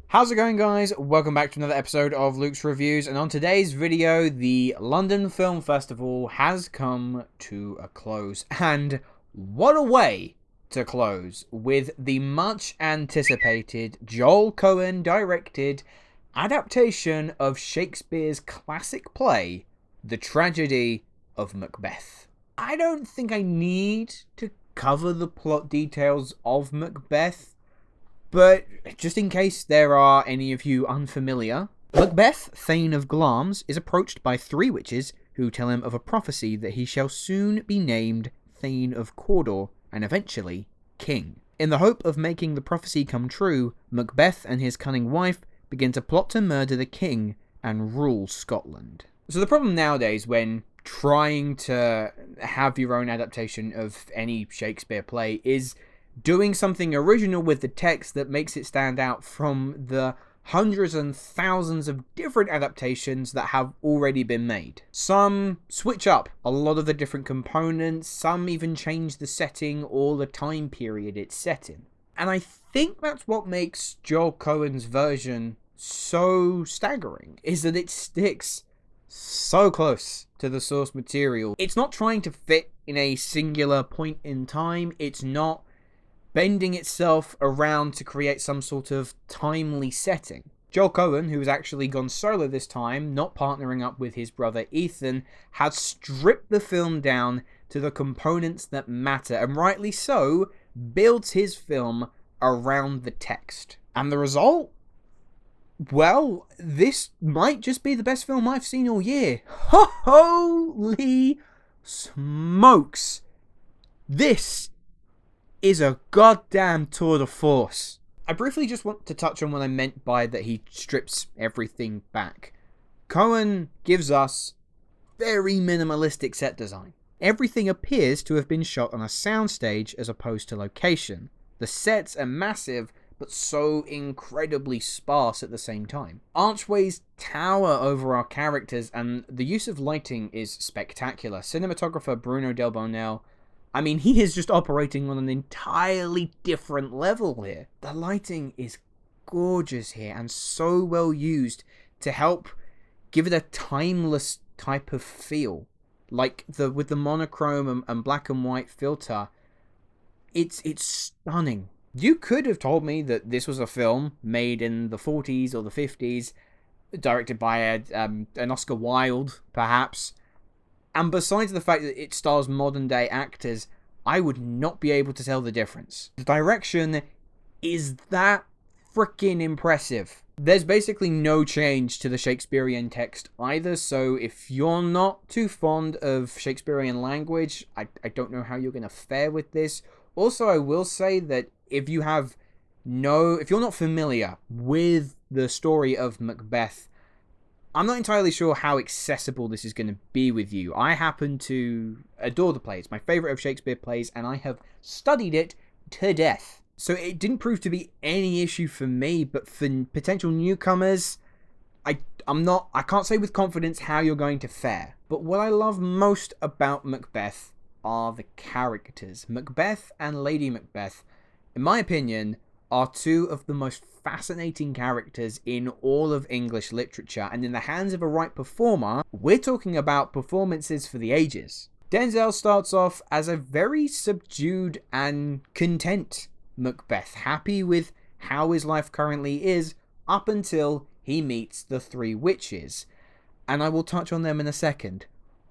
How's it going, guys? Welcome back to another episode of Luke's Reviews, and on today's video, the London Film Festival has come to a close, and what a way to close with the much anticipated Joel Coen directed adaptation of Shakespeare's classic play, The Tragedy of Macbeth. I don't think I need to cover the plot details of Macbeth, but just in case there are any of you unfamiliar, Macbeth, Thane of Glamis, is approached by three witches who tell him of a prophecy that he shall soon be named Thane of Cawdor and eventually king. In the hope of making the prophecy come true, Macbeth and his cunning wife begin to plot to murder the king and rule Scotland. So the problem nowadays when trying to have your own adaptation of any Shakespeare play is doing something original with the text that makes it stand out from the hundreds and thousands of different adaptations that have already been made. Some switch up a lot of the different components, some even change the setting or the time period it's set in. And I think that's what makes Joel Coen's version so staggering, is that it sticks so close to the source material. It's not trying to fit in a singular point in time, it's not bending itself around to create some sort of timely setting. Joel Coen, who has actually gone solo this time, not partnering up with his brother Ethan, has stripped the film down to the components that matter, and rightly so, builds his film around the text. And the result? Well, this might just be the best film I've seen all year. Holy smokes! This is a goddamn tour de force. I briefly just want to touch on what I meant by that he strips everything back. Coen gives us very minimalistic set design. Everything appears to have been shot on a soundstage as opposed to location. The sets are massive, but so incredibly sparse at the same time. Archways tower over our characters, and the use of lighting is spectacular. Cinematographer Bruno Del Bonel, I mean, he is just operating on an entirely different level here. The lighting is gorgeous here and so well used to help give it a timeless type of feel. Like with the monochrome and black and white filter, it's stunning. You could have told me that this was a film made in the 40s or the 50s, directed by an Oscar Wilde, perhaps. And besides the fact that it stars modern day actors, I would not be able to tell the difference. The direction is that freaking impressive. There's basically no change to the Shakespearean text either, so if you're not too fond of Shakespearean language, I don't know how you're going to fare with this. Also, I will say that if you're not familiar with the story of Macbeth, I'm not entirely sure how accessible this is going to be with you. I happen to adore the play. It's my favourite of Shakespeare plays, and I have studied it to death. So it didn't prove to be any issue for me, but for potential newcomers, I can't say with confidence how you're going to fare. But what I love most about Macbeth are the characters. Macbeth and Lady Macbeth, in my opinion, are two of the most fascinating characters in all of English literature, and in the hands of a right performer, we're talking about performances for the ages. Denzel starts off as a very subdued and content Macbeth, happy with how his life currently is up until he meets the three witches, and I will touch on them in a second.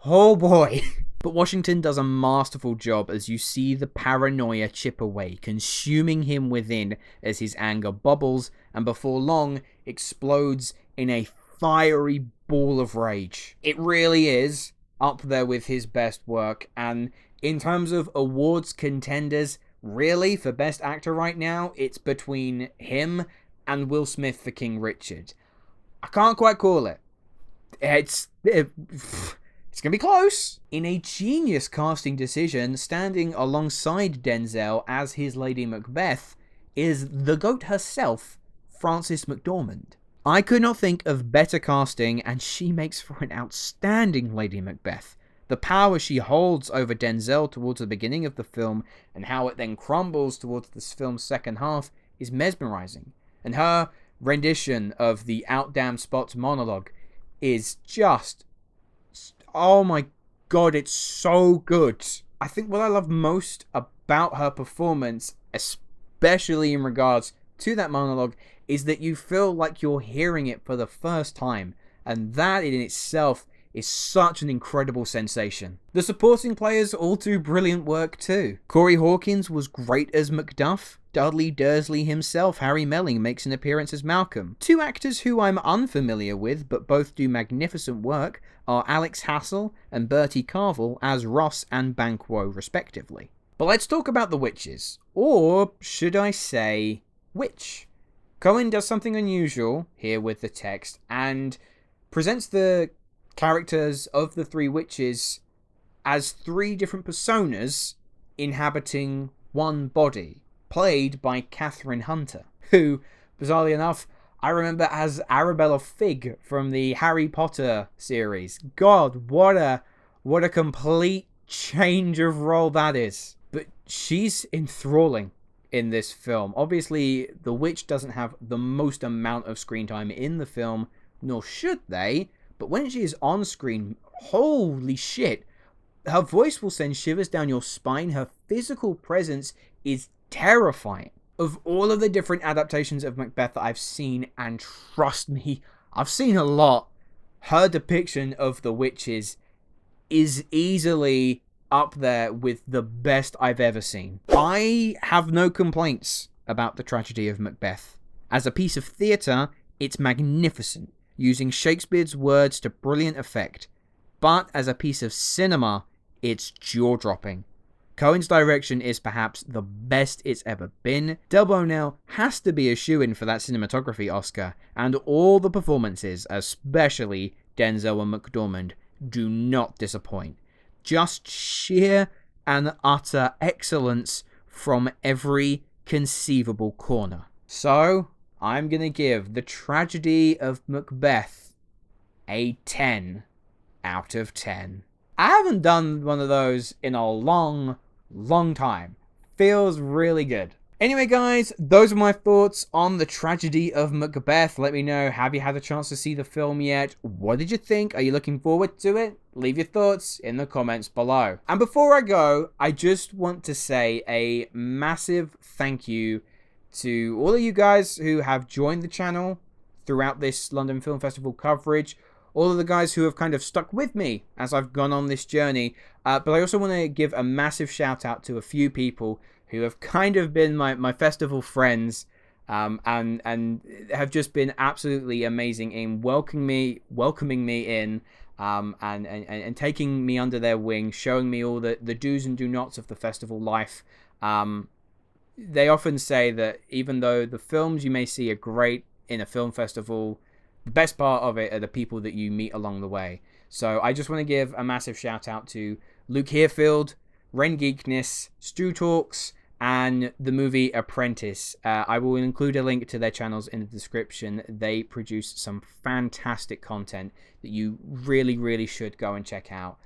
Oh boy! But Washington does a masterful job as you see the paranoia chip away, consuming him within as his anger bubbles and before long explodes in a fiery ball of rage. It really is up there with his best work, and in terms of awards contenders, really for Best Actor right now, it's between him and Will Smith for King Richard. I can't quite call it. It's going to be close. In a genius casting decision, standing alongside Denzel as his Lady Macbeth is the GOAT herself, Frances McDormand. I could not think of better casting, and she makes for an outstanding Lady Macbeth. The power she holds over Denzel towards the beginning of the film, and how it then crumbles towards this film's second half, is mesmerizing. And her rendition of the Out Damn Spots monologue is just, oh my god, it's so good. I think what I love most about her performance, especially in regards to that monologue, is that you feel like you're hearing it for the first time, and that in itself is such an incredible sensation. The supporting players all do brilliant work too. Corey Hawkins was great as Macduff. Dudley Dursley himself, Harry Melling, makes an appearance as Malcolm. Two actors who I'm unfamiliar with, but both do magnificent work, are Alex Hassel and Bertie Carvel as Ross and Banquo respectively. But let's talk about the witches, or should I say, witch. Coen does something unusual here with the text, and presents the characters of the three witches as three different personas inhabiting one body, played by Catherine Hunter, who, bizarrely enough, I remember as Arabella Figg from the Harry Potter series. God, what a complete change of role that is. But she's enthralling in this film. Obviously, the witch doesn't have the most amount of screen time in the film, nor should they, but when she is on screen, holy shit, her voice will send shivers down your spine. Her physical presence is terrifying. Of all of the different adaptations of Macbeth that I've seen, and trust me, I've seen a lot, her depiction of the witches is easily up there with the best I've ever seen. I have no complaints about the tragedy of Macbeth. As a piece of theatre, it's magnificent, using Shakespeare's words to brilliant effect. But as a piece of cinema, it's jaw-dropping. Coen's direction is perhaps the best it's ever been. Del Bonell has to be a shoo-in for that cinematography Oscar, and all the performances, especially Denzel and McDormand, do not disappoint. Just sheer and utter excellence from every conceivable corner. So, I'm gonna give The Tragedy of Macbeth a 10 out of 10. I haven't done one of those in a long time. Feels really good. Anyway, guys, those are my thoughts on The Tragedy of Macbeth. Let me know, have you had a chance to see the film yet? What did you think? Are you looking forward to it? Leave your thoughts in the comments below. And before I go, I just want to say a massive thank you to all of you guys who have joined the channel throughout this London Film Festival coverage. All of the guys who have kind of stuck with me as I've gone on this journey. But I also want to give a massive shout out to a few people who have kind of been my festival friends, and have just been absolutely amazing in welcoming me in, and taking me under their wing, showing me all the do's and do nots of the festival life. They often say that even though the films you may see are great in a film festival, the best part of it are the people that you meet along the way. So I just want to give a massive shout out to Luke Herefield, Ren Geekness, Stu Talks, and the movie Apprentice. I will include a link to their channels in the description. They produce some fantastic content that you really should go and check out.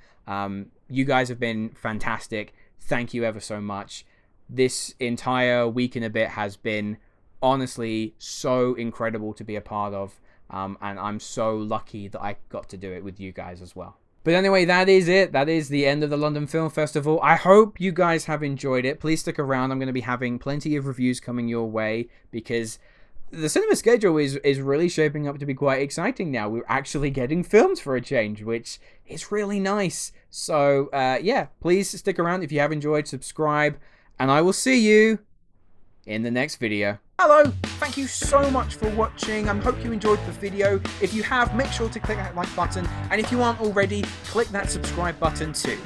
You guys have been fantastic. Thank you ever so much. This entire week and a bit has been honestly so incredible to be a part of. And I'm so lucky that I got to do it with you guys as well. But anyway, that is it. That is the end of the London Film Festival. I hope you guys have enjoyed it. Please stick around. I'm going to be having plenty of reviews coming your way, because the cinema schedule is really shaping up to be quite exciting now. We're actually getting films for a change, which is really nice. So, yeah, please stick around. If you have enjoyed, subscribe, and I will see you in the next video. Hello, thank you so much for watching. I hope you enjoyed the video. If you have, make sure to click that like button, and if you aren't already, click that subscribe button too.